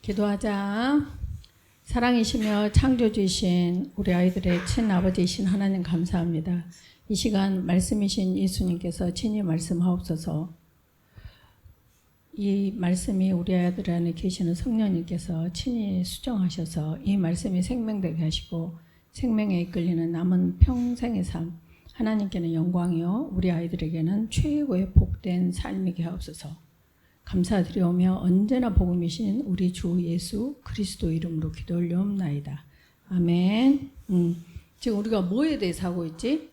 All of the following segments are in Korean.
기도하자. 사랑이시며 창조주이신 우리 아이들의 친아버지이신 하나님 감사합니다. 이 시간 말씀이신 예수님께서 친히 말씀하옵소서. 이 말씀이 우리 아이들 안에 계시는 성령님께서 친히 수정하셔서 이 말씀이 생명되게 하시고 생명에 이끌리는 남은 평생의 삶, 하나님께는 영광이요 우리 아이들에게는 최고의 복된 삶이게 하옵소서. 감사드리오며 언제나 복음이신 우리 주 예수 그리스도 이름으로 기도 올려옵나이다. 아멘. 지금 우리가 뭐에 대해서 하고 있지?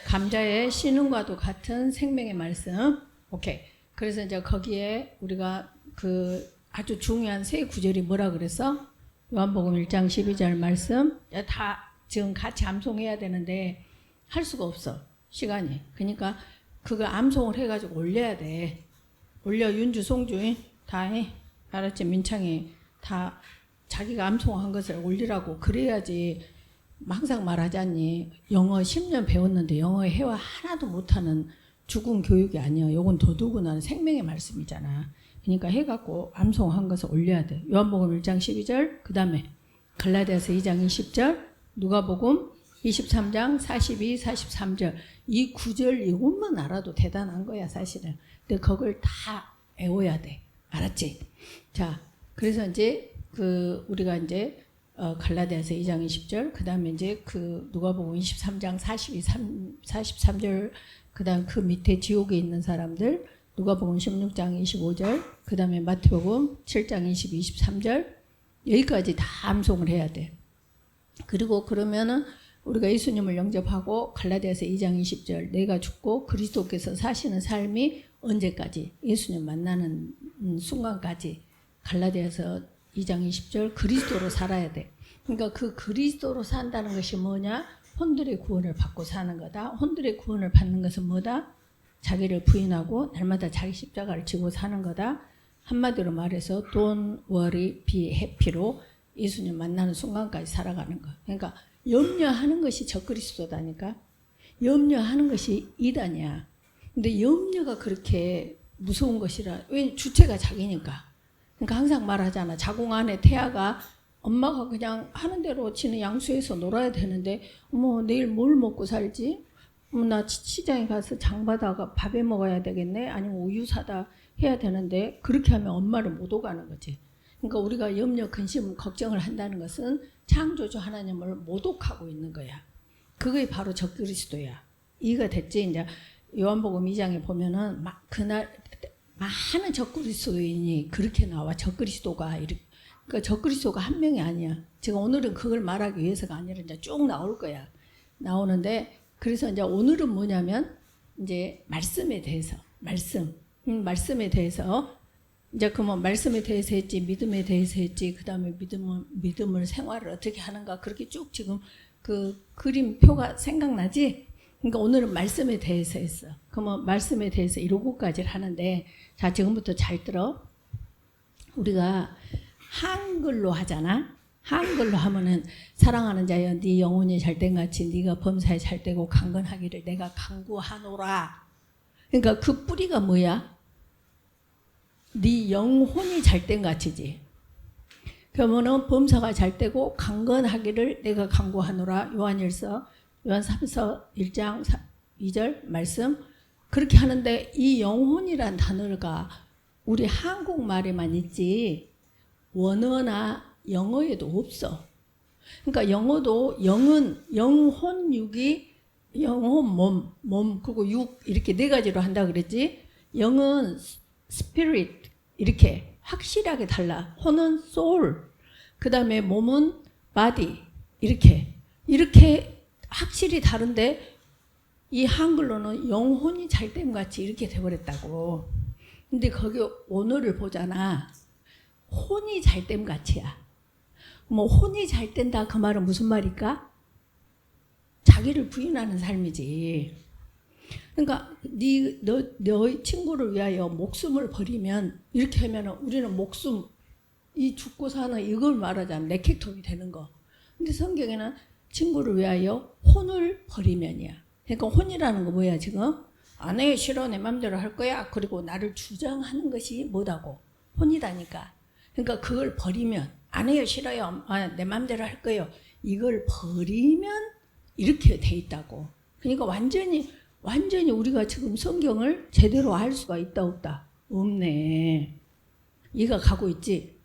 감자의 씨눈과도 같은 생명의 말씀. 오케이. 그래서 이제 거기에 우리가 그 아주 중요한 세 구절이 뭐라 그랬어? 요한복음 1장 12절 말씀. 다 지금 같이 암송해야 되는데 할 수가 없어. 시간이. 그러니까 그거 암송을 해가지고 올려야 돼. 올려. 윤주, 송주 다 해. 알았지? 민창이 다 자기가 암송한 것을 올리라고. 그래야지. 항상 말하지 않니? 영어 10년 배웠는데 영어 회화 하나도 못하는 죽은 교육이 아니야. 요건 더더구나 생명의 말씀이잖아. 그러니까 해갖고 암송한 것을 올려야 돼. 요한복음 1장 12절, 그 다음에 갈라디아서 2장 20절, 누가복음 23장 42, 43절. 이 구절 이것만 알아도 대단한 거야 사실은. 근데 그걸 다 외워야 돼. 알았지? 자, 그래서 이제 우리가 이제 갈라디아서 2장 20절, 그 다음에 이제 누가복음 23장 42, 43절, 그 다음 그 밑에 지옥에 있는 사람들, 누가복음 16장 25절, 그 다음에 마태복음 7장 22, 23절, 여기까지 다 암송을 해야 돼. 그리고 그러면은 우리가 예수님을 영접하고 갈라디아서 2장 20절, 내가 죽고 그리스도께서 사시는 삶이 언제까지? 예수님 만나는 순간까지. 갈라디아서 2장 20절, 그리스도로 살아야 돼. 그러니까 그 그리스도로 산다는 것이 뭐냐? 혼들의 구원을 받고 사는 거다. 혼들의 구원을 받는 것은 뭐다? 자기를 부인하고 날마다 자기 십자가를 지고 사는 거다. 한마디로 말해서 don't worry, be happy로 예수님 만나는 순간까지 살아가는 거. 그러니까 염려하는 것이 적그리스도다니까. 염려하는 것이 이단이야. 근데 염려가 그렇게 무서운 것이라. 왜? 주체가 자기니까. 그러니까 항상 말하잖아. 자궁 안에 태아가 엄마가 그냥 하는 대로 지는 양수에서 놀아야 되는데, 내일 뭘 먹고 살지? 나 시장에 가서 장 받아가 밥에 먹어야 되겠네? 아니면 우유 사다 해야 되는데, 그렇게 하면 엄마를 못 오가는 거지. 그러니까 우리가 염려, 근심, 걱정을 한다는 것은 창조주 하나님을 모독하고 있는 거야. 그게 바로 적그리스도야. 이해가 됐지? 이제 요한복음 2장에 보면은 그날 많은 적그리스도인이 그렇게 나와. 적그리스도가 이렇게. 그러니까 적그리스도가 한 명이 아니야. 제가 오늘은 그걸 말하기 위해서가 아니라 이제 쭉 나올 거야. 나오는데, 그래서 이제 오늘은 뭐냐면 이제 말씀에 대해서, 말씀에 대해서 이제 그러면 말씀에 대해서 했지, 믿음에 대해서 했지, 그 다음에 믿음을 생활을 어떻게 하는가, 그렇게 쭉 지금 그 그림표가 생각나지? 그러니까 오늘은 말씀에 대해서 했어. 그러면 말씀에 대해서 이러고까지 하는데, 자, 지금부터 잘 들어. 우리가 한글로 하잖아. 한글로 하면은 사랑하는 자여 네 영혼이 잘된 같이 네가 범사에 잘되고 강건하기를 내가 간구하노라. 그러니까 그 뿌리가 뭐야? 네 영혼이 잘된 같이지. 그러면은 범사가 잘되고 강건하기를 내가 간구하노라. 요한 3서 1장 2절 말씀. 그렇게 하는데 이 영혼이란 단어가 우리 한국말에만 있지 원어나 영어에도 없어. 그러니까 영어도 영은, 영혼, 육이, 영혼, 몸, 그리고 육 이렇게 네 가지로 한다 그랬지. 영은 spirit 이렇게 확실하게 달라. 혼은 soul, 그 다음에 몸은 body 이렇게 확실히 다른데 이 한글로는 영혼이 잘됨 같이 이렇게 돼버렸다고. 근데 거기 원어를 보잖아. 혼이 잘됨 같이야. 혼이 잘된다 그 말은 무슨 말일까? 자기를 부인하는 삶이지. 그러니까 너의 친구를 위하여 목숨을 버리면, 이렇게 하면 우리는 목숨, 이 죽고 사는 이걸 말하잖아. 레케톱이 되는 거. 근데 성경에는 친구를 위하여 혼을 버리면이야. 그러니까 혼이라는 거 뭐야 지금? 안 해, 싫어, 내 맘대로 할 거야. 그리고 나를 주장하는 것이 뭐다고? 혼이다니까. 그러니까 그걸 버리면 안 해요, 싫어요, 내 마음대로 할 거예요. 이걸 버리면 이렇게 돼 있다고. 그러니까 완전히 우리가 지금 성경을 제대로 알 수가 있다 없다? 없네. 이해가 가고 있지?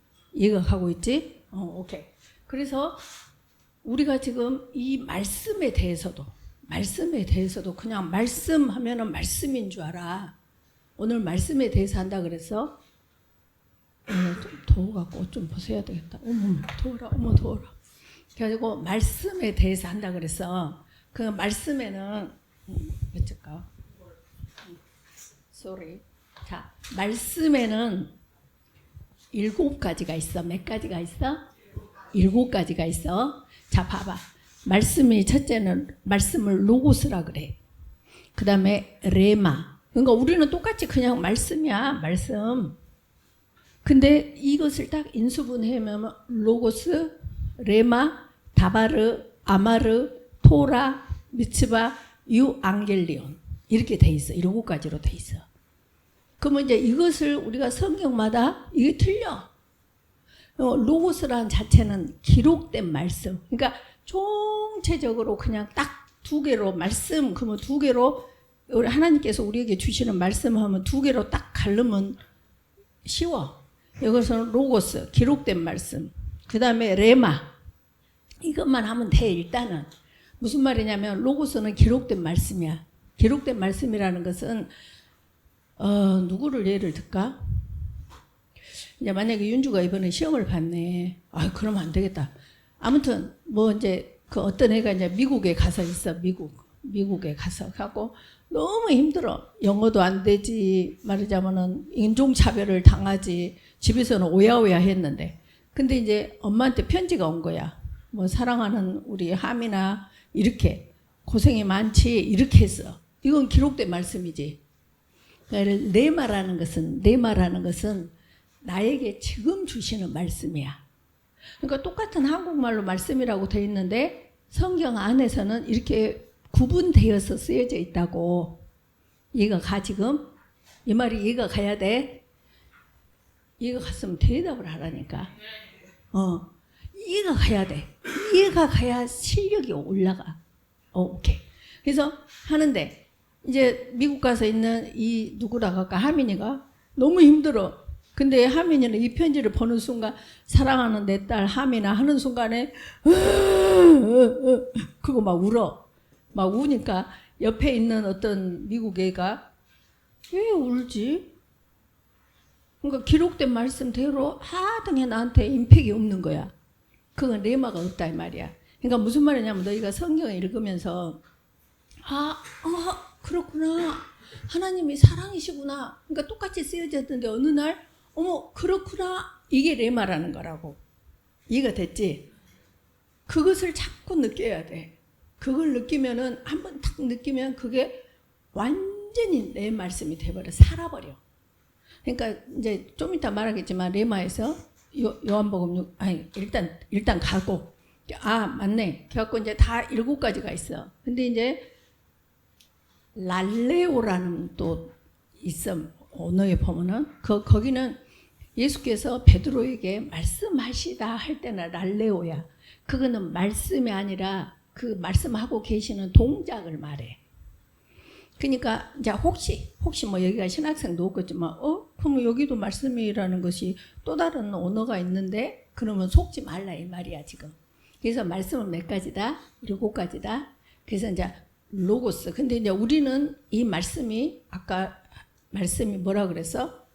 오케이. 그래서 우리가 지금 이 말씀에 대해서도 그냥 말씀하면은 말씀인 줄 알아. 오늘 말씀에 대해서 한다 그래서 좀 더워갖고 옷 좀 벗어야 되겠다. 어머 더워라. 그래가지고 말씀에 대해서 한다 그래서 그 말씀에는 어쩔까? sorry. 자, 말씀에는 7가지가 있어. 몇 가지가 있어? 7가지가 있어. 자, 봐봐. 말씀이 첫째는 말씀을 로고스라 그래. 그 다음에 레마. 그러니까 우리는 똑같이 그냥 말씀이야. 말씀. 근데 이것을 딱 인수분해하면 로고스, 레마, 다바르, 아마르, 토라, 미츠바, 유앙겔리온 이렇게 돼 있어. 7가지로 돼 있어. 그러면 이제 이것을 우리가 성경마다 이게 틀려. 로고스라는 자체는 기록된 말씀. 그러니까 총체적으로 그냥 딱 2개로 말씀, 그러면 2개로 우리 하나님께서 우리에게 주시는 말씀하면 2개로 딱 가르면 쉬워. 이것은 로고스, 기록된 말씀. 그 다음에 레마. 이것만 하면 돼, 일단은. 무슨 말이냐면 로고스는 기록된 말씀이야. 기록된 말씀이라는 것은 누구를 예를 들까? 이제 만약에 윤주가 이번에 시험을 봤네. 그러면 안 되겠다. 아무튼 뭐 이제 그 어떤 애가 이제 미국에 가서 있어. 미국에 가서 하고 너무 힘들어. 영어도 안 되지. 말하자면은 인종차별을 당하지. 집에서는 오야오야 했는데. 근데 이제 엄마한테 편지가 온 거야. 뭐 사랑하는 우리 하미나 이렇게 고생이 많지 이렇게 했어. 이건 기록된 말씀이지. 레마라는 것은 나에게 지금 주시는 말씀이야. 그러니까 똑같은 한국말로 말씀이라고 돼 있는데 성경 안에서는 이렇게 구분되어서 쓰여져 있다고. 이해가 가 지금? 이 말이 이해가 가야 돼. 이해가 갔으면 대답을 하라니까. 이해가 가야 돼. 이해가 가야 실력이 올라가. 오케이. 그래서 하는데 이제 미국 가서 있는 이 누구라고 할까? 하민이가 너무 힘들어. 근데 하민이는 이 편지를 보는 순간 사랑하는 내 딸 하민아 하는 순간에 그거 막 울어. 막 우니까 옆에 있는 어떤 미국 애가 왜 울지? 그러니까 기록된 말씀대로 하등에 나한테 임팩이 없는 거야. 그건 레마가 없다 이 말이야. 그러니까 무슨 말이냐면 너희가 성경을 읽으면서 그렇구나. 하나님이 사랑이시구나. 그러니까 똑같이 쓰여졌는데 어느 날 어머 그렇구나. 이게 레마라는 거라고. 이해가 됐지? 그것을 자꾸 느껴야 돼. 그걸 느끼면은 한번 딱 느끼면 그게 완전히 내 말씀이 돼버려. 살아버려. 그러니까 이제 좀 이따 말하겠지만 레마에서 요한복음 일단 가고 맞네. 그래갖고 이제 다 7가지가 있어. 근데 이제 랄레오라는 또 있어. 언어에 보면은 거기는 예수께서 베드로에게 말씀하시다 할 때는 랄레오야. 그거는 말씀이 아니라 그 말씀하고 계시는 동작을 말해. 그러니까 이제 혹시 뭐 여기가 신학생도 없겠지만 그럼 여기도 말씀이라는 것이 또 다른 언어가 있는데 그러면 속지 말라 이 말이야 지금. 그래서 말씀은 몇 가지다? 7가지다. 그래서 이제 로고스. 근데 이제 우리는 이 말씀이 아까 말씀이 뭐라 그랬어?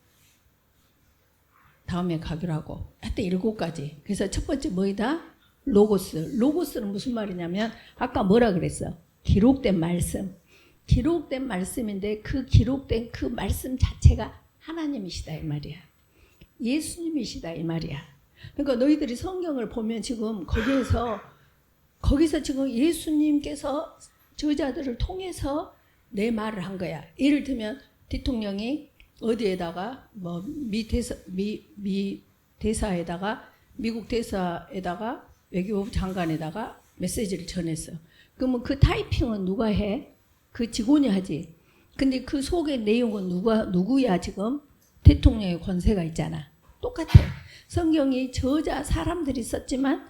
다음에 가기로 하고 하여튼 7가지. 그래서 첫 번째 뭐이다? 로고스. 로고스는 무슨 말이냐면 아까 뭐라 그랬어? 기록된 말씀. 기록된 말씀인데 그 기록된 그 말씀 자체가 하나님이시다 이 말이야. 예수님이시다 이 말이야. 그러니까 너희들이 성경을 보면 지금 거기서 지금 예수님께서 저자들을 통해서 내 말을 한 거야. 예를 들면 대통령이 어디에다가 뭐 대사에다가 미국 대사에다가 외교부 장관에다가 메시지를 전했어. 그러면 그 타이핑은 누가 해? 그 직원이 하지. 근데 그 속의 내용은 누구야 지금? 대통령의 권세가 있잖아. 똑같아. 성경이 저자 사람들이 썼지만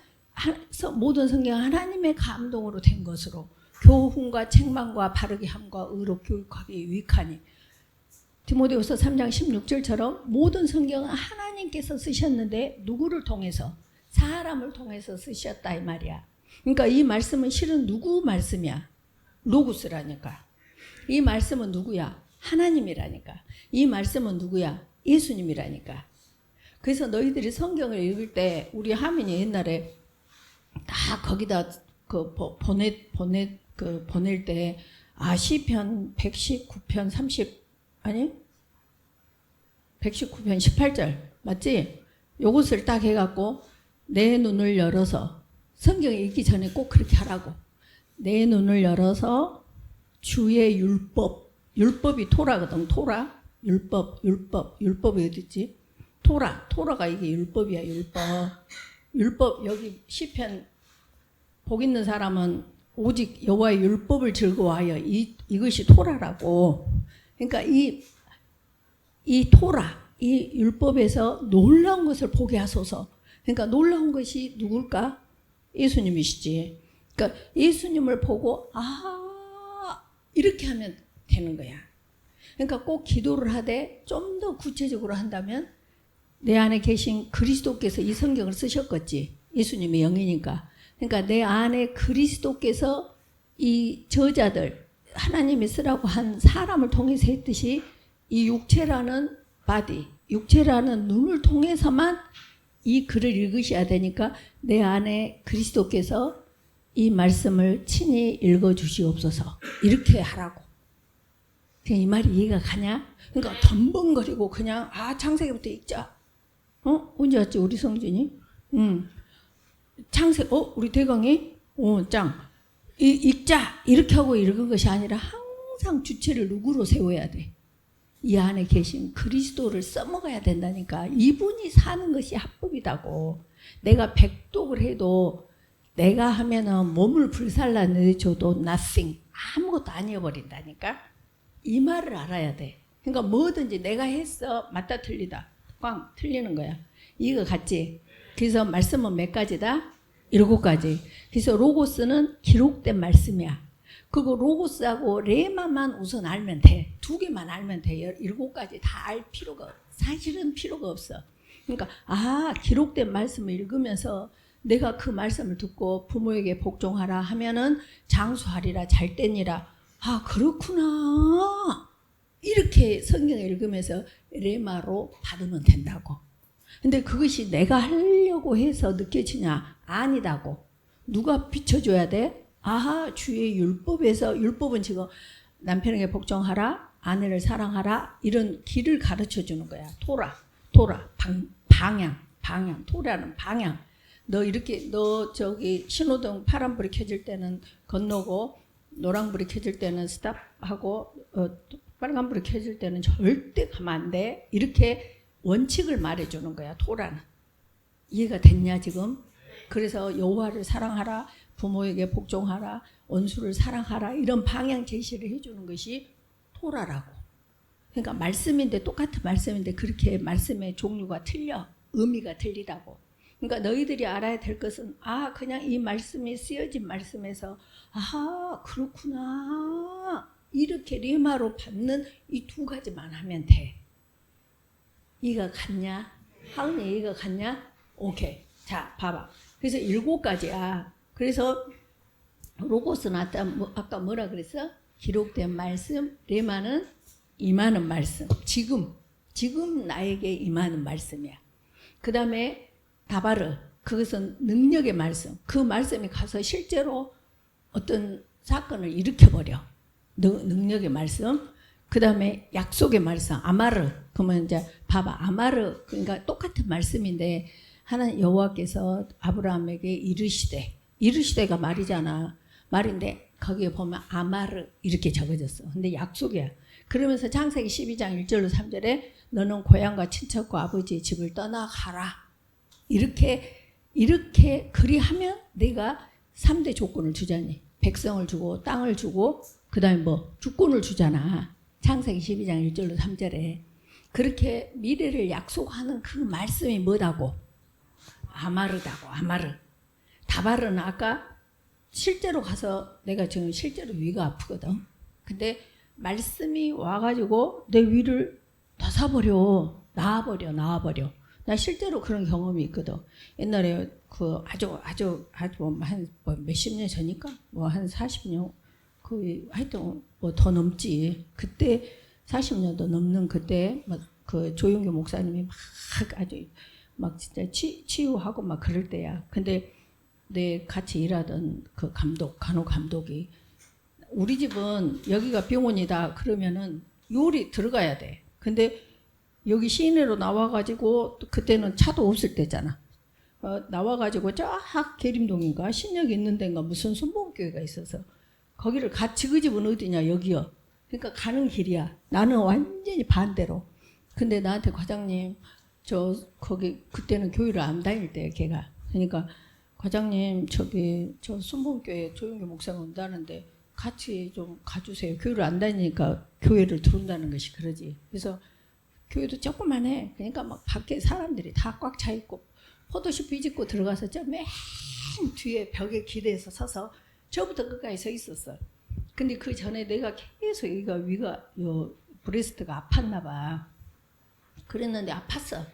모든 성경은 하나님의 감동으로 된 것으로 교훈과 책망과 바르게 함과 의로 교육하기 유익하니. 디모데후서 3장 16절처럼 모든 성경은 하나님께서 쓰셨는데 누구를 통해서? 사람을 통해서 쓰셨다 이 말이야. 그러니까 이 말씀은 실은 누구 말씀이야? 로고스라니까. 이 말씀은 누구야? 하나님이라니까. 이 말씀은 누구야? 예수님이라니까. 그래서 너희들이 성경을 읽을 때 우리 하민이 옛날에 다 거기다 보낼 때 시편 119편 119편 18절 맞지? 요것을 딱 해갖고 내 눈을 열어서 성경 읽기 전에 꼭 그렇게 하라고. 내 눈을 열어서 주의 율법이 토라거든. 토라 율법이 어디 있지? 토라가 이게 율법이야. 율법 여기 시편 복 있는 사람은 오직 여호와의 율법을 즐거워하여 이것이 토라라고. 그러니까 이 토라 이 율법에서 놀라운 것을 보게 하소서. 그러니까 놀라운 것이 누굴까? 예수님이시지. 그러니까 예수님을 보고 이렇게 하면 되는 거야. 그러니까 꼭 기도를 하되 좀 더 구체적으로 한다면 내 안에 계신 그리스도께서 이 성경을 쓰셨겠지. 예수님의 영이니까. 그러니까 내 안에 그리스도께서 이 저자들 하나님이 쓰라고 한 사람을 통해서 했듯이 이 육체라는 바디, 육체라는 눈을 통해서만 이 글을 읽으셔야 되니까 내 안에 그리스도께서 이 말씀을 친히 읽어주시옵소서. 이렇게 하라고. 이 말이 이해가 가냐? 그러니까 덤벙거리고 그냥 창세기부터 읽자. 언제 왔지 우리 성진이? 우리 대강이? 짱. 읽자. 이렇게 하고 읽은 것이 아니라 항상 주체를 누구로 세워야 돼? 이 안에 계신 그리스도를 써먹어야 된다니까. 이분이 사는 것이 합법이다고. 내가 백독을 해도 내가 하면은 몸을 불살라 내줘도 nothing. 아무것도 아니어버린다니까. 이 말을 알아야 돼. 그러니까 뭐든지 내가 했어. 맞다 틀리다. 꽝 틀리는 거야. 이거 같지? 그래서 말씀은 몇 가지다? 7가지. 그래서 로고스는 기록된 말씀이야. 그거 로고스하고 레마만 우선 알면 돼. 2개만 알면 돼. 7가지 다 알 필요가 사실은 필요가 없어. 그러니까 기록된 말씀을 읽으면서 내가 그 말씀을 듣고 부모에게 복종하라 하면은 장수하리라 잘되니라. 그렇구나. 이렇게 성경을 읽으면서 레마로 받으면 된다고. 근데 그것이 내가 하려고 해서 느껴지냐? 아니다고. 누가 비춰줘야 돼? 주의 율법에서, 율법은 지금 남편에게 복종하라, 아내를 사랑하라, 이런 길을 가르쳐 주는 거야. 토라, 방향, 토라는 방향. 너 저기 신호등 파란불이 켜질 때는 건너고, 노란불이 켜질 때는 스탑하고, 빨간불이 켜질 때는 절대 가면 안 돼. 이렇게 원칙을 말해주는 거야, 토라는. 이해가 됐냐, 지금? 그래서 여호와를 사랑하라, 부모에게 복종하라, 원수를 사랑하라, 이런 방향 제시를 해주는 것이 토라라고. 그러니까 말씀인데, 똑같은 말씀인데 그렇게 말씀의 종류가 틀려. 의미가 틀리다고. 그러니까 너희들이 알아야 될 것은 그냥 이 말씀이 쓰여진 말씀에서 그렇구나. 이렇게 리마로 받는 이 2가지만 하면 돼. 이해가 갔냐? 하은이 이해가 갔냐? 오케이. 자, 봐봐. 그래서 7가지야. 그래서 로고스는 아까 뭐라 그랬어? 기록된 말씀, 레마는 임하는 말씀. 지금 나에게 임하는 말씀이야. 그 다음에 다바르, 그것은 능력의 말씀. 그 말씀이 가서 실제로 어떤 사건을 일으켜버려. 능력의 말씀. 그 다음에 약속의 말씀, 아마르. 그러면 이제 봐봐, 아마르, 그러니까 똑같은 말씀인데 하나님 여호와께서 아브라함에게 이르시되가 말이잖아. 말인데 거기에 보면 아마르 이렇게 적어졌어. 근데 약속이야. 그러면서 창세기 12장 1절로 3절에 너는 고향과 친척과 아버지의 집을 떠나가라. 이렇게 그리하면 내가 3대 조건을 주자니. 백성을 주고 땅을 주고 그 다음에 주권을 주잖아. 창세기 12장 1절로 3절에. 그렇게 미래를 약속하는 그 말씀이 뭐다고? 아마르다고. 아마르. 다바르는 아까 실제로 가서 내가 지금 실제로 위가 아프거든. 근데 말씀이 와가지고 내 위를 나서버려. 나와버려. 나 실제로 그런 경험이 있거든. 옛날에 그 아주 한 몇십 년 전이니까 뭐 한 40년 그 하여튼 뭐 더 넘지. 그때 40년도 넘는 그때 막 그 조용규 목사님이 막 아주 막 진짜 치유하고 막 그럴 때야. 근데 내 같이 일하던 그 간호 감독이 우리 집은 여기가 병원이다 그러면은 요리 들어가야 돼. 근데 여기 시내로 나와가지고 그때는 차도 없을 때잖아. 나와가지고 쫙 계림동인가 신역 있는 데인가 무슨 순복음교회가 있어서 거기를 같이 그 집은 어디냐 여기요. 그러니까 가는 길이야. 나는 완전히 반대로. 근데 나한테 과장님 저 거기 그때는 교회를 안 다닐 때 걔가 그러니까 과장님 저기 저 순복음교회 조용규 목사가 온다는데 같이 좀 가주세요. 교회를 안 다니니까 교회를 들어온다는 것이 그러지. 그래서 교회도 조그만해. 그러니까 막 밖에 사람들이 다 꽉 차 있고 포도주 비집고 들어가서 저 맨 뒤에 벽에 기대서 서서 저부터 끝까지 서 있었어. 근데 그 전에 내가 계속 여기가 위가 요 브레스트가 아팠나 봐. 그랬는데 아팠어.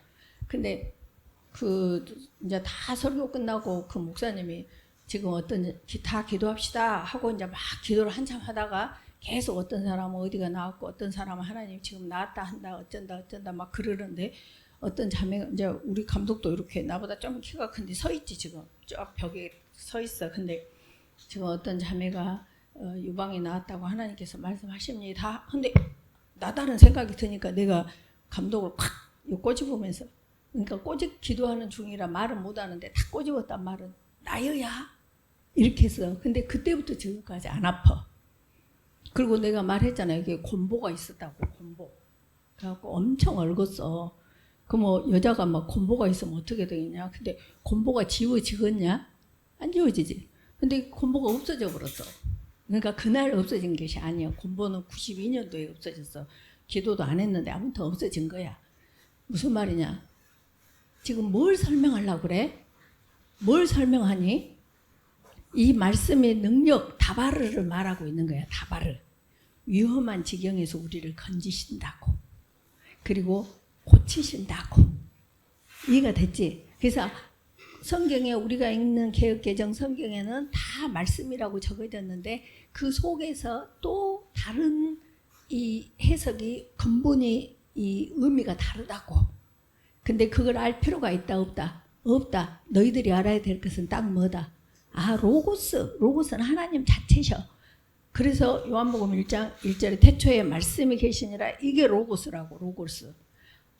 근데 그 이제 다 설교 끝나고 그 목사님이 지금 다 기도합시다 하고 이제 막 기도를 한참 하다가 계속 어떤 사람은 어디가 나왔고 어떤 사람은 하나님 지금 나왔다 한다 어쩐다 막 그러는데 어떤 자매가 이제 우리 감독도 이렇게 나보다 좀 키가 큰데 서 있지 지금 쫙 벽에 서 있어. 근데 지금 어떤 자매가 유방이 나왔다고 하나님께서 말씀하십니다. 근데 나다른 생각이 드니까 내가 감독을 콱 꼬집으면서 그러니까 꼬집 기도하는 중이라 말은 못하는데 다 꼬집었단 말은 나여야 이렇게 했어. 근데 그때부터 지금까지 안 아파. 그리고 내가 말했잖아요. 이게 곰보가 있었다고. 곰보. 그래갖고 엄청 얽었어. 그 뭐 여자가 막 곰보가 있으면 어떻게 되겠냐. 근데 곰보가 지워지겠냐? 안 지워지지. 근데 곰보가 없어져 버렸어. 그러니까 그날 없어진 것이 아니야. 곰보는 92년도에 없어졌어. 기도도 안 했는데 아무튼 없어진 거야. 무슨 말이냐. 지금 뭘 설명하려고 그래? 뭘 설명하니? 이 말씀의 능력 다바르를 말하고 있는 거야. 다바르. 위험한 지경에서 우리를 건지신다고. 그리고 고치신다고. 이해가 됐지? 그래서 성경에 우리가 읽는 개역개정 성경에는 다 말씀이라고 적어졌는데 그 속에서 또 다른 이 해석이 근본이 이 의미가 다르다고. 근데 그걸 알 필요가 있다 없다? 없다. 너희들이 알아야 될 것은 딱 뭐다? 아, 로고스는 하나님 자체셔. 그래서 요한복음 1장 1절에 태초에 말씀이 계시니라. 이게 로고스라고. 로고스.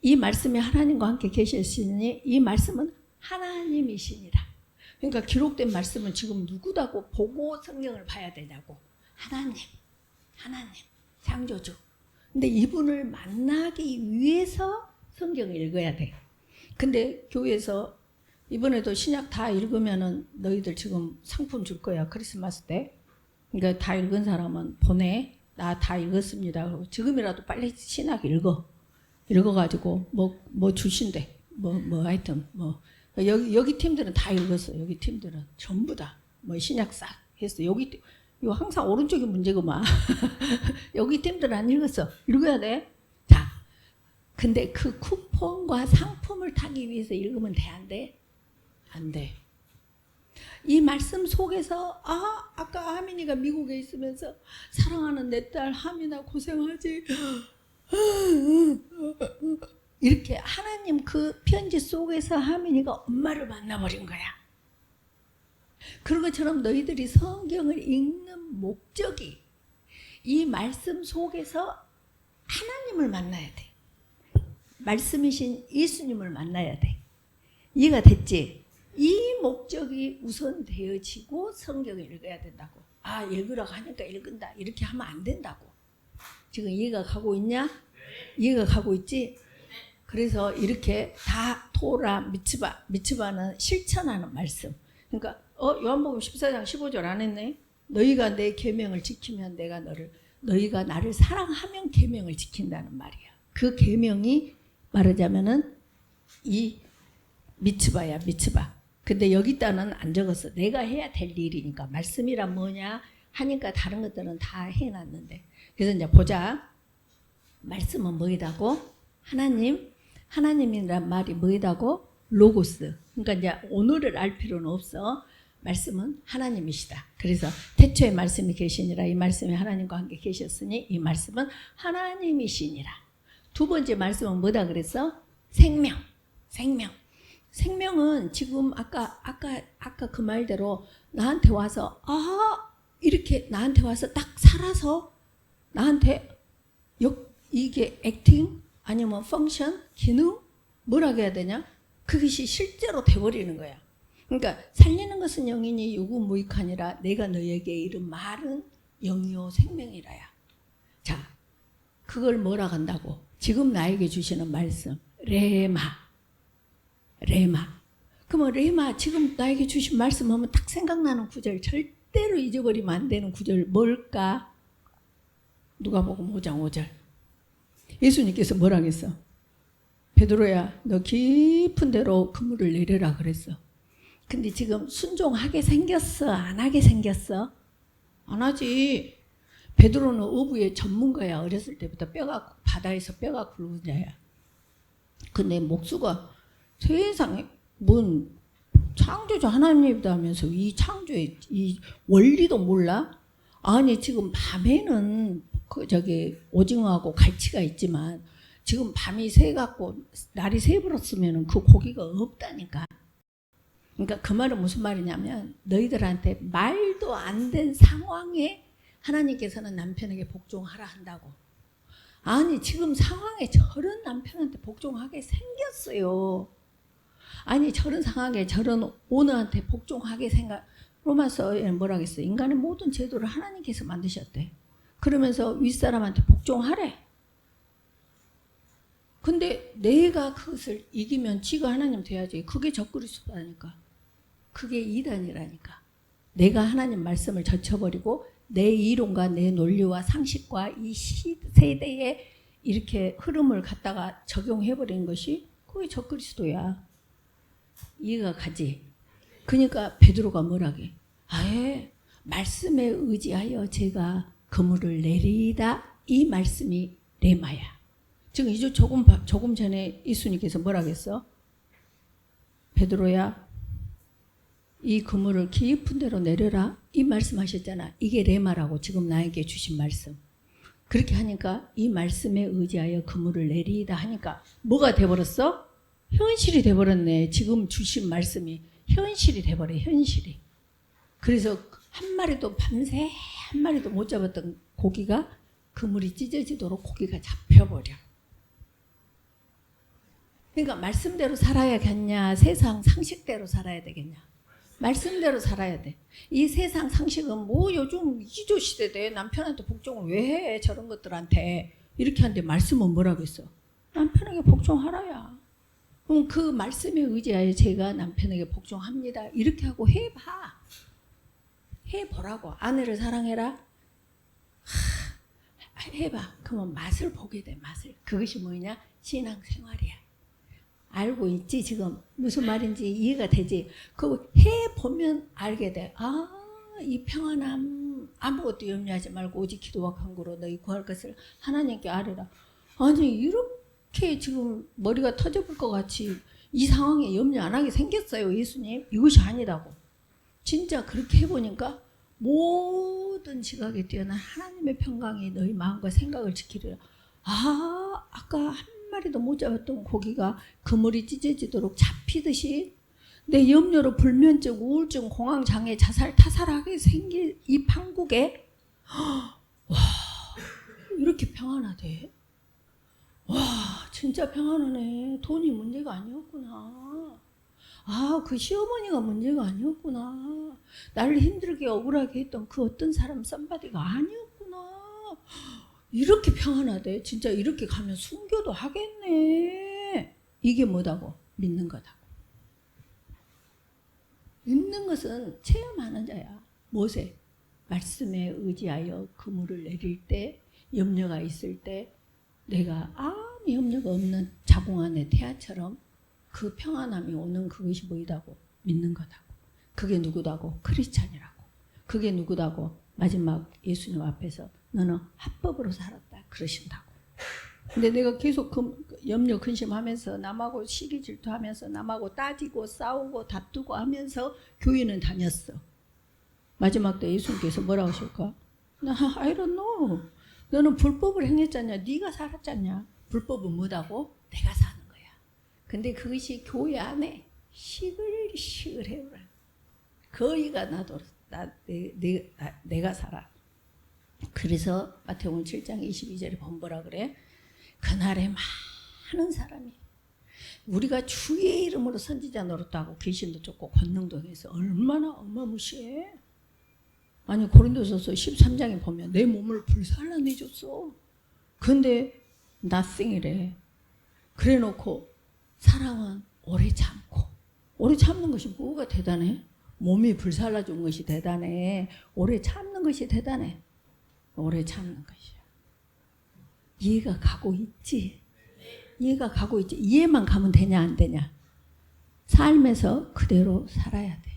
이 말씀이 하나님과 함께 계셨으니 이 말씀은 하나님이시니라. 그러니까 기록된 말씀은 지금 누구다고 보고 성경을 봐야 되냐고. 하나님 창조주. 근데 이분을 만나기 위해서 성경을 읽어야 돼. 근데 교회에서 이번에도 신약 다 읽으면은 너희들 지금 상품 줄 거야. 크리스마스 때. 그러니까 다 읽은 사람은 보내. 나 다 읽었습니다. 지금이라도 빨리 신약 읽어가지고 뭐 주신대. 하여튼 여기 팀들은 다 읽었어. 여기 팀들은 전부 다 뭐 신약 싹 했어. 여기 이거 항상 오른쪽이 문제구만. 여기 팀들은 안 읽었어. 읽어야 돼. 자, 근데 그 쿠폰과 상품을 타기 위해서 읽으면 돼, 안 돼? 안 돼. 이 말씀 속에서 아까 하민이가 미국에 있으면서 사랑하는 내 딸 하민아 고생하지. 이렇게 하나님 그 편지 속에서 하민이가 엄마를 만나버린 거야. 그런 것처럼 너희들이 성경을 읽는 목적이 이 말씀 속에서 하나님을 만나야 돼. 말씀이신 예수님을 만나야 돼. 이해가 됐지? 이 목적이 우선 되어지고 성경을 읽어야 된다고. 아, 읽으라고 하니까 읽은다. 이렇게 하면 안 된다고. 지금 이해가 가고 있냐? 이해가 가고 있지? 그래서 이렇게 다 토라, 미츠바는 실천하는 말씀. 그러니까 요한복음 14장 15절 안 했네. 너희가 내 계명을 지키면 내가 너희가 나를 사랑하면 계명을 지킨다는 말이야. 그 계명이 말하자면은 이 미츠바야, 미츠바. 근데 여기다는 안 적었어. 내가 해야 될 일이니까. 말씀이란 뭐냐 하니까 다른 것들은 다 해놨는데. 그래서 이제 보자. 말씀은 뭐이다고? 하나님이란 말이 뭐이다고? 로고스. 그러니까 이제 오늘을 알 필요는 없어. 말씀은 하나님이시다. 그래서 태초에 말씀이 계시니라. 이 말씀이 하나님과 함께 계셨으니 이 말씀은 하나님이시니라. 두 번째 말씀은 뭐다 그랬어? 생명. 생명은 지금 아까 그 말대로 나한테 와서 이렇게 나한테 와서 딱 살아서 나한테 이게 액팅 아니면 펑션 기능 뭐라고 해야 되냐? 그것이 실제로 돼버리는 거야. 그러니까 살리는 것은 영이니 유구무익하니라. 내가 너에게 이른 말은 영이요 생명이라야. 자, 그걸 뭐라 한다고? 지금 나에게 주시는 말씀 레마. 그러면 레마 지금 나에게 주신 말씀 하면 딱 생각나는 구절, 절대로 잊어버리면 안 되는 구절 뭘까? 누가복음 5장 5절. 예수님께서 뭐라 했어? 베드로야 너 깊은 데로 그물을 내려라 그랬어. 근데 지금 순종하게 생겼어? 안 하게 생겼어? 안 하지. 베드로는 어부의 전문가야. 어렸을 때부터 바다에서 뼈가 굵은 자야. 근데 목수가 세상에 뭔 창조주 하나님이다 하면서 이 창조의 이 원리도 몰라? 아니 지금 밤에는 오징어하고 갈치가 있지만 지금 밤이 새갖고 날이 새버렸으면 그 고기가 없다니까. 그러니까 그 말은 무슨 말이냐면 너희들한테 말도 안 된 상황에 하나님께서는 남편에게 복종하라 한다고. 아니 지금 상황에 저런 남편한테 복종하게 생겼어요. 아니 저런 상황에 저런 오너한테 복종하게 로마서에는 뭐라 했어? 인간의 모든 제도를 하나님께서 만드셨대. 그러면서 윗사람한테 복종하래. 근데 내가 그것을 이기면 지가 하나님 돼야지. 그게 적그리스도라니까. 그게 이단이라니까. 내가 하나님 말씀을 젖혀버리고 내 이론과 내 논리와 상식과 이 세대에 이렇게 흐름을 갖다가 적용해버리는 것이 그게 적그리스도야. 이해가 가지. 그러니까 베드로가 뭐라게? 아예 말씀에 의지하여 제가 그물을 내리다. 이 말씀이 레마야. 지금 이제 조금 전에 예수님께서 뭐라고 했어? 베드로야 이 그물을 깊은 데로 내려라. 이 말씀하셨잖아. 이게 레마라고 지금 나에게 주신 말씀. 그렇게 하니까 이 말씀에 의지하여 그물을 내리다 하니까 뭐가 돼버렸어? 현실이 돼버렸네. 지금 주신 말씀이 현실이 돼버려. 현실이. 그래서 밤새 한 마리도 못 잡았던 고기가 그물이 찢어지도록 고기가 잡혀버려. 그러니까 말씀대로 살아야겠냐 세상 상식대로 살아야 되겠냐. 말씀대로 살아야 돼. 이 세상 상식은 뭐 요즘 이조 시대대 남편한테 복종을 왜 해 저런 것들한테 이렇게 하는데 말씀은 뭐라고 했어? 남편에게 복종하라야. 그럼 그 말씀에 의지하여 제가 남편에게 복종합니다. 이렇게 하고 해봐. 해보라고. 아내를 사랑해라. 해봐. 그러면 맛을 보게 돼. 맛을. 그것이 뭐냐? 신앙생활이야. 알고 있지 지금 무슨 말인지 이해가 되지. 그거 해보면 알게 돼. 이 평안함 아무것도 염려하지 말고 오직 기도와 간구로 너희 구할 것을 하나님께 아뢰라. 아니 이렇게 지금 머리가 터져볼 것 같이 이 상황에 염려 안 하게 생겼어요 예수님. 이것이 아니라고. 진짜 그렇게 해보니까 모든 지각에 뛰어난 하나님의 평강이 너희 마음과 생각을 지키리라. 아까 한 마리도 못 잡았던 고기가 그물이 찢어지도록 잡히듯이 내 염려로 불면증, 우울증, 공황장애, 자살, 타살하게 생길 이 판국에 와 이렇게 평안하대. 와 진짜 평안하네. 돈이 문제가 아니었구나. 그 시어머니가 문제가 아니었구나. 나를 힘들게 억울하게 했던 그 어떤 사람 썸바디가 아니었구나. 이렇게 평안하대. 진짜 이렇게 가면 순교도 하겠네. 이게 뭐다고? 믿는 거다고. 믿는 것은 체험하는 자야. 모세 말씀에 의지하여 그물을 내릴 때 염려가 있을 때 내가 염려가 없는 자궁 안의 태아처럼 그 평안함이 오는 그것이 뭐이다고? 믿는 거다고. 그게 누구다고? 크리스찬이라고. 그게 누구다고? 마지막 예수님 앞에서 너는 합법으로 살았다 그러신다고. 근데 내가 계속 염려 근심하면서 남하고 시기 질투하면서 남하고 따지고 싸우고 다투고 하면서 교회는 다녔어. 마지막 때 예수님께서 뭐라고 하실까? I don't know. 너는 불법을 행했잖냐? 네가 살았잖냐? 불법은 뭐다고? 내가 사는 거야. 근데 그것이 교회 안에 시글시글해요. 거의가 나도 내가 살아. 그래서 마태복음 7장 22절에 보면 뭐라 그래? 그날에 많은 사람이 우리가 주의 이름으로 선지자 노릇하고 귀신도 쫓고 권능도 해서 얼마나 어마무시해. 아니 고린도서서 13장에 보면 내 몸을 불살라내줬어. 근데 nothing이래. 그래놓고 사랑은 오래 참고. 오래 참는 것이 뭐가 대단해? 몸이 불살라준 것이 대단해. 오래 참는 것이 대단해. 오래 참는 것이야. 이해가 가고 있지? 이해가 가고 있지? 이해만 가면 되냐 안 되냐? 삶에서 그대로 살아야 돼.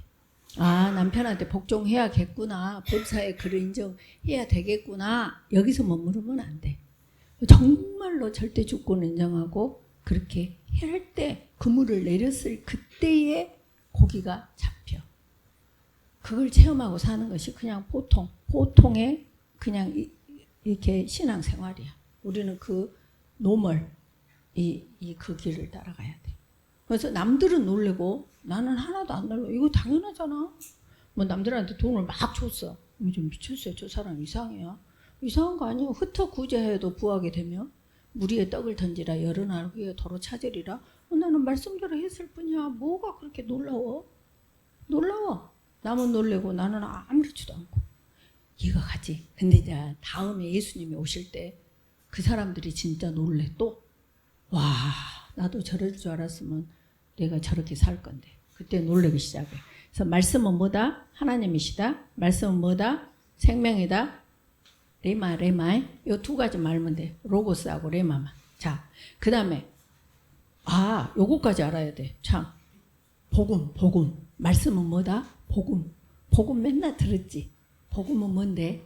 아, 남편한테 복종해야겠구나. 법사에 글을 인정해야 되겠구나. 여기서 머무르면 안 돼. 정말로 절대 주권을 인정하고 그렇게 할 때 그물을 내렸을 그때에 고기가 잡혀. 그걸 체험하고 사는 것이 그냥 보통의 그냥 이렇게 신앙생활이야. 우리는 그 노멀 그 길을 따라가야 돼. 그래서 남들은 놀래고 나는 하나도 안 놀래. 이거 당연하잖아. 뭐 남들한테 돈을 막 줬어. 좀 미쳤어요. 저 사람 이상해요. 이상한 거 아니에요. 흩어구제해도 부하게 되면 무리에 떡을 던지라 여러 날 후에 도로 찾으리라. 나는 말씀대로 했을 뿐이야. 뭐가 그렇게 놀라워? 놀라워. 남은 놀래고 나는 아무렇지도 않고. 이거 가지. 근데 이제 다음에 예수님이 오실 때 그 사람들이 진짜 놀래 또. 와, 나도 저럴 줄 알았으면 내가 저렇게 살 건데. 그때 놀래기 시작해. 그래서 말씀은 뭐다? 하나님이시다. 말씀은 뭐다? 생명이다. 레마. 이 두 가지 말면 돼. 로고스하고 레마만. 자, 그 다음에 요거까지 알아야 돼. 참. 복음. 말씀은 뭐다? 복음 맨날 들었지. 복음은 뭔데?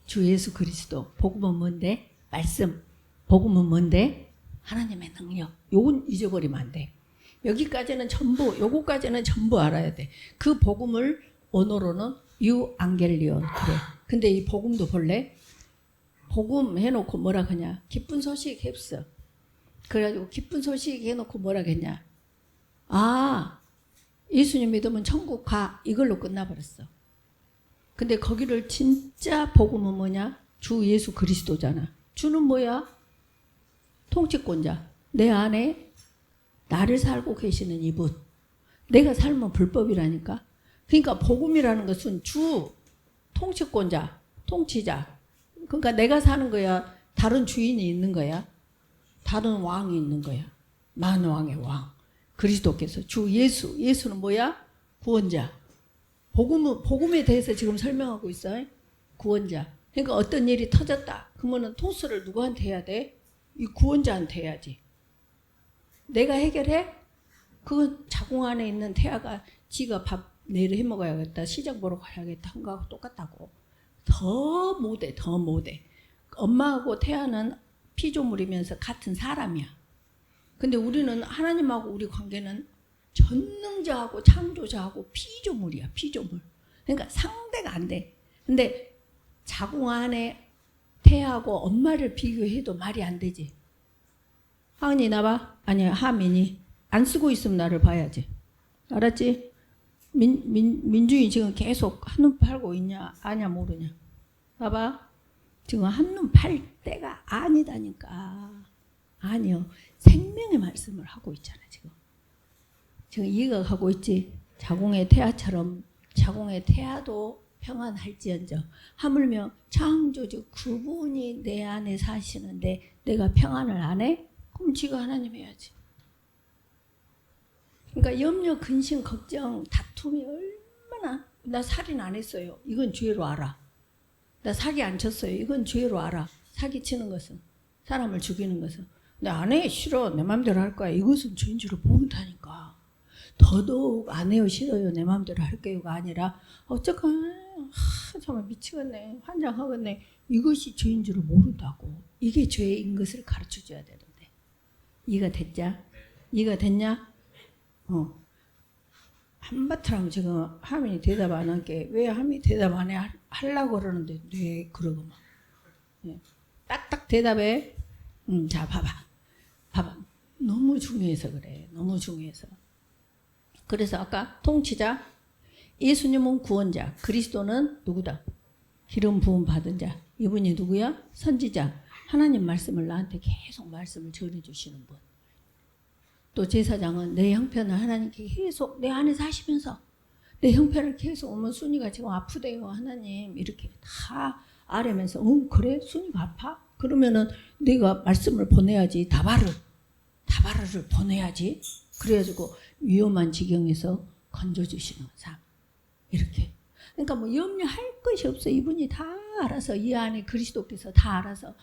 주 예수 그리스도. 복음은 뭔데? 말씀. 복음은 뭔데? 하나님의 능력. 요건 잊어버리면 안 돼. 여기까지는 전부, 요거까지는 전부 알아야 돼. 그 복음을 언어로는 유앙겔리온 그래. 근데 이 복음도 볼래? 복음 해놓고 뭐라 그냐? 기쁜 소식 했어. 그래가지고 기쁜 소식 해놓고 뭐라 했냐? 예수님 믿으면 천국 가. 이걸로 끝나버렸어. 근데 거기를 진짜 복음은 뭐냐? 주 예수 그리스도잖아. 주는 뭐야? 통치권자. 내 안에 나를 살고 계시는 이분. 내가 살면 불법이라니까. 그러니까 복음이라는 것은 주, 통치권자, 통치자. 그러니까 내가 사는 거야. 다른 주인이 있는 거야. 다른 왕이 있는 거야. 만왕의 왕. 그리스도께서 주 예수. 예수는 뭐야? 구원자. 복음에 대해서 지금 설명하고 있어요. 구원자. 그러니까 어떤 일이 터졌다. 그러면은 토스를 누구한테 해야 돼? 이 구원자한테 해야지. 내가 해결해? 그건 자궁 안에 있는 태아가 지가 밥 내일 해 먹어야겠다. 시장 보러 가야겠다. 한 거하고 똑같다고. 더 못해. 엄마하고 태아는 피조물이면서 같은 사람이야. 근데 우리는 하나님하고 우리 관계는 전능자하고 창조자하고 피조물이야. 피조물. 그러니까 상대가 안 돼. 근데 자궁 안에 태아하고 엄마를 비교해도 말이 안 되지. 하은이 나봐? 아니야, 하민이. 안 쓰고 있으면 나를 봐야지. 알았지? 민준이 지금 계속 한눈 팔고 있냐? 아냐, 모르냐? 봐봐. 지금 한눈 팔 때가 아니다니까. 아니요. 생명의 말씀을 하고 있잖아, 지금. 지금 이해가 가고 있지? 자궁의 태아처럼 자궁의 태아도 평안할지언정. 하물며 창조주 그분이 내 안에 사시는데 내가 평안을 안 해? 그럼 지가 하나님 해야지. 그러니까 염려, 근심, 걱정, 다툼이 얼마나. 나 살인 안 했어요. 이건 죄로 알아. 나 사기 안 쳤어요. 이건 죄로 알아. 사기 치는 것은, 사람을 죽이는 것은. 내 안 해 싫어 내 맘대로 할 거야 이것은 죄인 줄을 모른다니까. 더더욱 안 해요 싫어요 내 맘대로 할게요가 아니라 어쩌건 정말 미치겠네 환장하겠네 이것이 죄인 줄을 모른다고. 이게 죄인 것을 가르쳐 줘야 되는데. 이해가 됐자? 이해가 됐냐? 한바탕 지금 하민이 대답 안 한 게 왜 하민이 대답 안 해? 하려고 그러는데 왜 그러고만. 예. 딱딱 대답해. 자 봐봐. 너무 중요해서 그래. 너무 중요해서. 그래서 아까 통치자, 예수님은 구원자, 그리스도는 누구다? 기름 부음 받은 자. 이분이 누구야? 선지자. 하나님 말씀을 나한테 계속 말씀을 전해주시는 분. 또 제사장은 내 형편을 하나님께 계속 내 안에 사시면서 내 형편을 계속 오면 순이가 지금 아프대요 하나님 이렇게 다 아뢰면서 그래? 순이가 아파? 그러면은 내가 말씀을 보내야지 다바르를 보내야지. 그래가지고 위험한 지경에서 건져주시는 삶. 이렇게. 그러니까 뭐 염려할 것이 없어. 이분이 다 알아서 이 안에 그리스도께서 다 알아서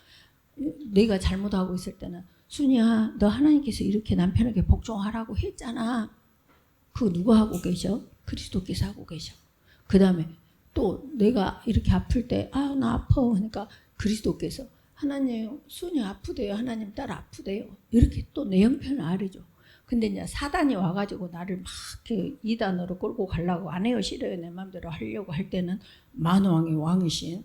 내가 잘못하고 있을 때는 순이야 너 하나님께서 이렇게 남편에게 복종하라고 했잖아. 그거 누가 하고 계셔? 그리스도께서 하고 계셔. 그 다음에 또 내가 이렇게 아플 때 나 아파 그러니까 그리스도께서 하나님 순이 아프대요 하나님 딸 아프대요 이렇게 또 내 형편을 알아줘. 근데 이제 사단이 와가지고 나를 막 이렇게 이단으로 끌고 가려고 안 해요 싫어요 내 마음대로 하려고 할 때는 만왕의 왕이신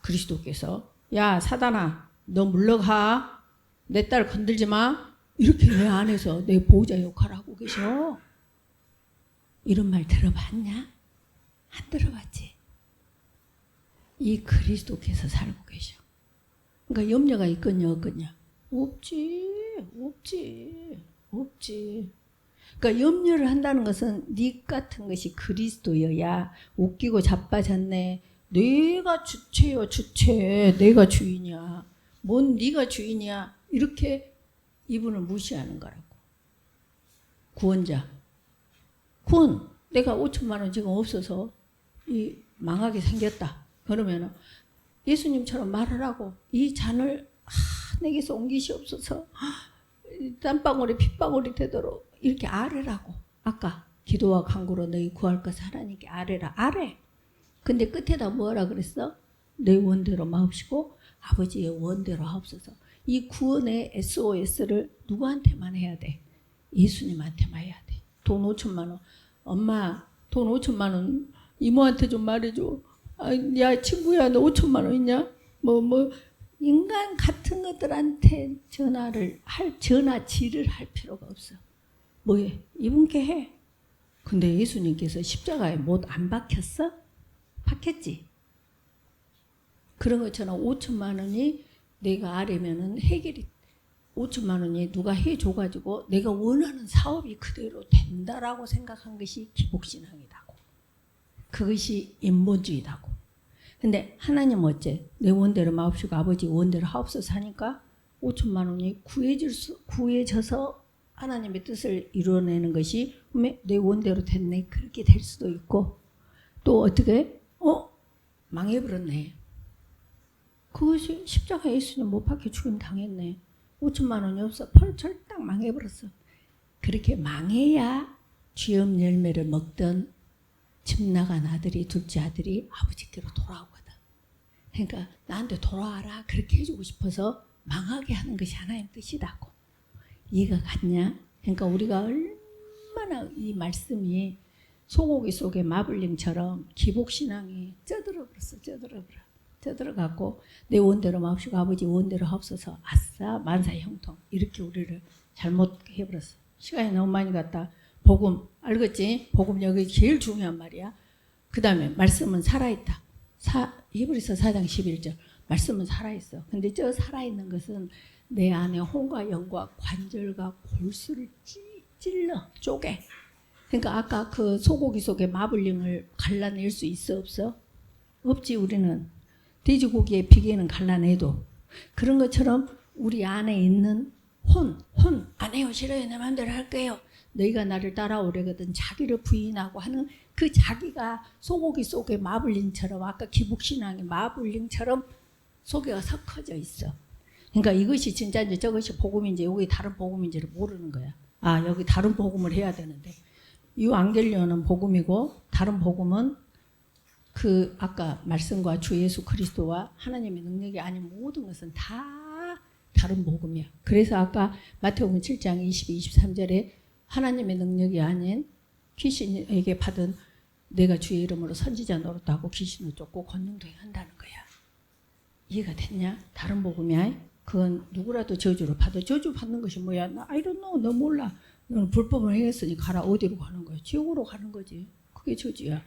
그리스도께서 야 사단아 너 물러가 내 딸 건들지 마 이렇게 내 안에서 내 보호자 역할을 하고 계셔. 이런 말 들어봤냐? 안 들어봤지? 이 그리스도께서 살고 계셔. 그러니까 염려가 있겠냐 없겠냐? 없지. 그러니까 염려를 한다는 것은 네 같은 것이 그리스도여야 웃기고 자빠졌네. 내가 주체요 주체. 내가 주인이야. 뭔 네가 주인이야. 이렇게 이분을 무시하는 거라고. 구원자. 구원. 내가 5천만 원 지금 없어서 망하게 생겼다. 그러면 예수님처럼 말을 하고 이 잔을 내게서 옮기시옵소서. 땀방울이 핏방울이 되도록 이렇게 아뢰라고. 아까 기도와 간구로 너희 구할 것을 하나님께 아뢰라. 아뢰. 근데 끝에다 뭐라 그랬어? 내 원대로 마옵시고 아버지의 원대로 하옵소서. 이 구원의 SOS를 누구한테만 해야 돼? 예수님한테만 해야 돼. 돈 5천만 원. 엄마 돈 5천만 원 이모한테 좀 말해줘. 야 친구야 너 5천만 원 있냐? 뭐 인간 같은 것들한테 전화질을 할 필요가 없어. 뭐해? 이분께 해. 근데 예수님께서 십자가에 못 안 박혔어? 박혔지. 그런 것처럼 5천만 원이 내가 아뢰면은 해결이 5천만 원이 누가 해줘가지고 내가 원하는 사업이 그대로 된다라고 생각한 것이 기복신앙이라고. 그것이 인본주의라고. 근데 하나님 어째? 내 원대로 마옵시고 아버지 원대로 하옵소서 하니까 5천만 원이 구해져서 하나님의 뜻을 이루어내는 것이 내 원대로 됐네. 그렇게 될 수도 있고 또 어떻게? 망해버렸네. 그것이 십자가 예수님 못 박혀 죽임 당했네. 5천만 원이 없어. 펄철딱 망해버렸어. 그렇게 망해야 쥐염 열매를 먹던 집 나간 아들이 둘째 아들이 아버지께로 돌아오거든. 그러니까 나한테 돌아와라 그렇게 해주고 싶어서 망하게 하는 것이 하나님의 뜻이라고. 이해가 갔냐? 그러니까 우리가 얼마나 이 말씀이 소고기 속에 마블링처럼 기복신앙이 쪄들어갖고 내 원대로 마옵시고 아버지 원대로 하옵소서. 아싸 만사의 형통. 이렇게 우리를 잘못해버렸어. 시간이 너무 많이 갔다. 복음 알겠지? 복음 여기 제일 중요한 말이야. 그 다음에 말씀은 살아있다. 히브리서 4장 11절 말씀은 살아있어. 근데 저 살아있는 것은 내 안에 혼과 영과 관절과 골수를 찔러 쪼개. 그러니까 아까 그 소고기 속에 마블링을 갈라낼 수 있어 없어? 없지. 우리는 돼지고기의 비계는 갈라내도 그런 것처럼 우리 안에 있는 혼 안 해요 싫어요 내 마음대로 할게요. 너희가 나를 따라오려거든 자기를 부인하고 하는 그 자기가 소고기 속에 마블링처럼 아까 기복신앙의 마블링처럼 속에가 섞어져 있어. 그러니까 이것이 진짜인지 저것이 복음인지 여기 다른 복음인지를 모르는 거야. 아, 여기 다른 복음을 해야 되는데. 유앙겔리온은 복음이고 다른 복음은 그 아까 말씀과 주 예수 그리스도와 하나님의 능력이 아닌 모든 것은 다 다른 복음이야. 그래서 아까 마태복음 7장 22, 23절에 하나님의 능력이 아닌 귀신에게 받은 내가 주의 이름으로 선지자 노릇하고 귀신을 쫓고 권능도 한다는 거야. 이해가 됐냐? 다른 복음이야. 그건 누구라도 저주를 받아. 저주 받는 것이 뭐야? 나 I don't know. 너 몰라. 너는 불법을 행했으니 가라. 어디로 가는 거야? 지옥으로 가는 거지. 그게 저주야.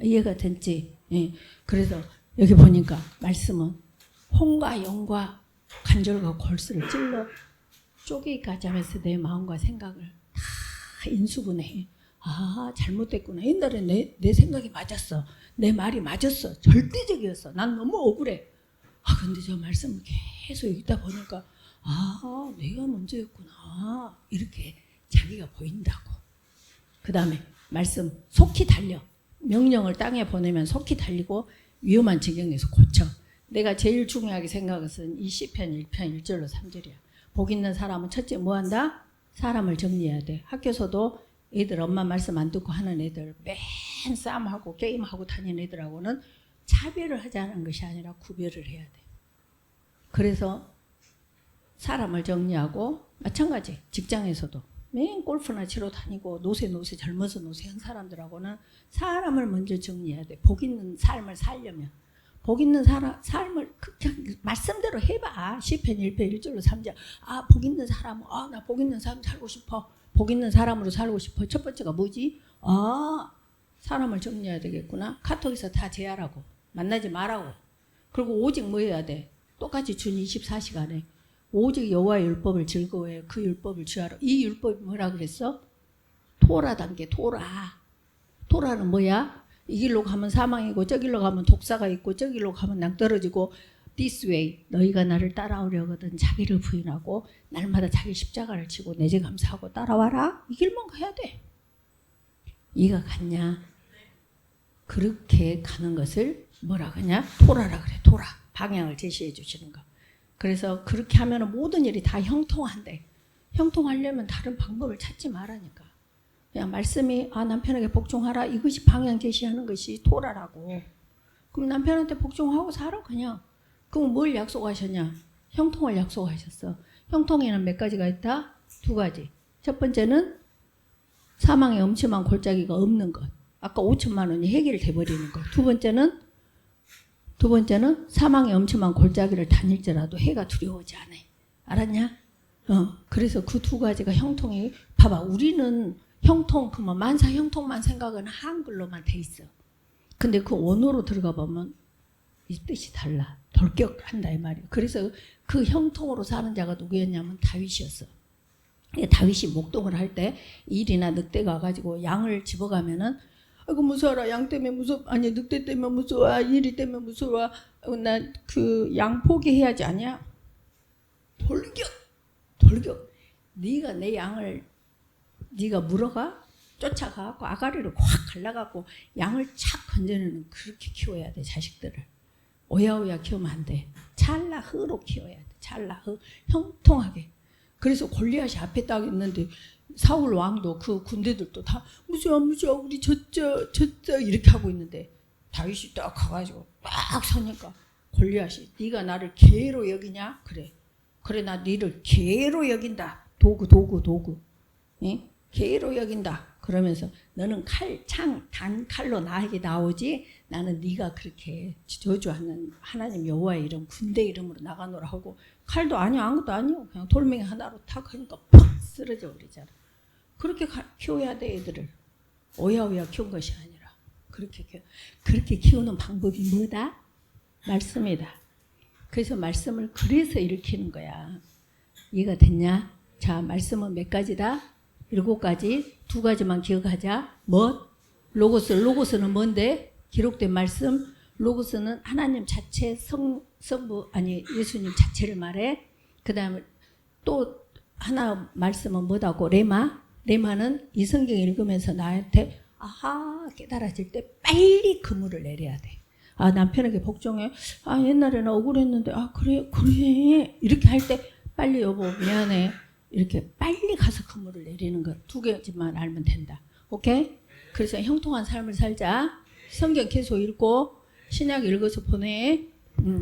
이해가 됐지? 예. 그래서 여기 보니까 말씀은 혼과 영과 관절과 골수를 찔러 쪼개기까지 하면서 내 마음과 생각을 다 인수분해. 아, 잘못됐구나. 옛날에 내 생각이 맞았어. 내 말이 맞았어. 절대적이었어. 난 너무 억울해. 아, 근데 저 말씀을 계속 읽다 보니까 아, 내가 먼저였구나. 이렇게 자기가 보인다고. 그 다음에 말씀 속히 달려. 명령을 땅에 보내면 속히 달리고 위험한 지경에서 고쳐. 내가 제일 중요하게 생각한 것은 이 시편 1편 1절로 3절이야. 복 있는 사람은 첫째 뭐한다? 사람을 정리해야 돼. 학교에서도 애들 엄마 말씀 안 듣고 하는 애들 맨 싸움하고 게임하고 다니는 애들하고는 차별을 하자는 것이 아니라 구별을 해야 돼. 그래서 사람을 정리하고 마찬가지 직장에서도 맨 골프나 치러 다니고 노세 젊어서 노세한 사람들하고는 사람을 먼저 정리해야 돼. 복 있는 삶을 살려면. 복 있는 삶을 그냥 말씀대로 해봐. 시편 1편 1절로 3절. 아, 복 있는 사람, 아, 나 복 있는 삶 살고 싶어. 복 있는 사람으로 살고 싶어. 첫 번째가 뭐지? 아, 사람을 정리해야 되겠구나. 카톡에서 다 제하라고. 만나지 말라고. 그리고 오직 뭐 해야 돼? 똑같이 준 24시간에 오직 여호와의 율법을 즐거워해. 그 율법을 취하라. 이 율법이 뭐라 그랬어? 토라 단계, 토라. 토라는 뭐야? 이 길로 가면 사망이고 저 길로 가면 독사가 있고 저 길로 가면 낭떠러지고 this way 너희가 나를 따라오려거든 자기를 부인하고 날마다 자기 십자가를 지고 내재 감사하고 따라와라. 이 길만 가야 돼. 이가 갔냐? 그렇게 가는 것을 뭐라 그러냐? 토라라 그래. 토라. 방향을 제시해 주시는 거. 그래서 그렇게 하면 모든 일이 다 형통한데 형통하려면 다른 방법을 찾지 말라니까. 그냥 말씀이 아 남편에게 복종하라 이것이 방향 제시하는 것이 토라라고. 그럼 남편한테 복종하고 살아 그냥. 그럼 뭘 약속하셨냐? 형통을 약속하셨어. 형통에는 몇 가지가 있다? 두 가지. 첫 번째는 사망의 엄침한 골짜기가 없는 것. 아까 5천만 원이 해결돼 버리는 것. 두 번째는 사망의 엄침한 골짜기를 다닐지라도 해가 두려워하지 않아. 알았냐? 그래서 그 두 가지가 형통이 봐봐. 우리는 형통, 그뭐 만사 형통만 생각은 한글로만 돼 있어. 근데 그 원어로 들어가 보면 이 뜻이 달라. 돌격한다 이 말이야. 그래서 그 형통으로 사는 자가 누구였냐면 다윗이었어. 다윗이 목동을 할 때 일이나 늑대가 와가지고 양을 집어가면은 아이고 무서워라. 양 때문에 아니 늑대 때문에 무서워. 일이 때문에 무서워. 나 그 양 포기해야지 아니야. 돌격. 네가 내 양을 네가 물어가 쫓아가고 아가리를 확 갈라갖고 양을 착 건져내는 그렇게 키워야 돼. 자식들을 오야오야 키우면 안 돼. 찰나흐로 키워야 돼. 찰나흐 형통하게. 그래서 골리앗이 앞에 딱 있는데 사울 왕도 그 군대들도 다 무서워 우리 졌죠 이렇게 하고 있는데 다윗이 딱 가가지고 딱 서니까 골리앗이 네가 나를 개로 여기냐? 그래 나 너를 개로 여긴다. 도구 예? 개로 여긴다. 그러면서 너는 단칼로 나에게 나오지 나는 네가 그렇게 저주하는 하나님 여호와의 이름 군대 이름으로 나가노라 하고 칼도 아니야 아무것도 아니요 그냥 돌멩이 하나로 탁 하니까 팍 쓰러져 버리잖아. 그렇게 키워야 돼 애들을. 오야오야 키운 것이 아니라 그렇게 키우는 방법이 뭐다? 말씀이다. 그래서 말씀을 그래서 일으키는 거야. 이해가 됐냐? 자, 말씀은 몇 가지다? 7가지. 2가지만 기억하자. 뭐? 로고스는 뭔데? 기록된 말씀. 로고스는 하나님 자체 성부 아니 예수님 자체를 말해. 그 다음에 또 하나 말씀은 뭐다고? 레마는 이 성경 읽으면서 나한테 아하 깨달아질 때 빨리 그물을 내려야 돼. 아, 남편에게 복종해. 아, 옛날에는 억울했는데, 아, 그래, 그래. 이렇게 할 때, 빨리 여보, 미안해. 이렇게 빨리 가서 그물을 내리는 것. 두 개만 알면 된다. 오케이? 그래서 형통한 삶을 살자. 성경 계속 읽고, 신약 읽어서 보내.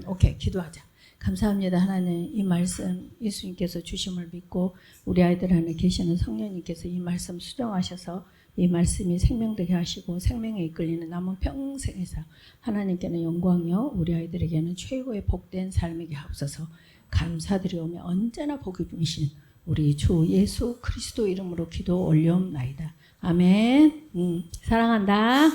오케이. 기도하자. 감사합니다. 하나님, 이 말씀 예수님께서 주심을 믿고 우리 아이들 안에 계시는 성령님께서 이 말씀 수정하셔서 이 말씀이 생명되게 하시고 생명에 이끌리는 남은 평생의 삶, 하나님께는 영광이요 우리 아이들에게는 최고의 복된 삶이게 하옵소서. 감사드리오며 언제나 복이 주신 우리 주 예수 그리스도 이름으로 기도 올려옵나이다. 아멘. 사랑한다.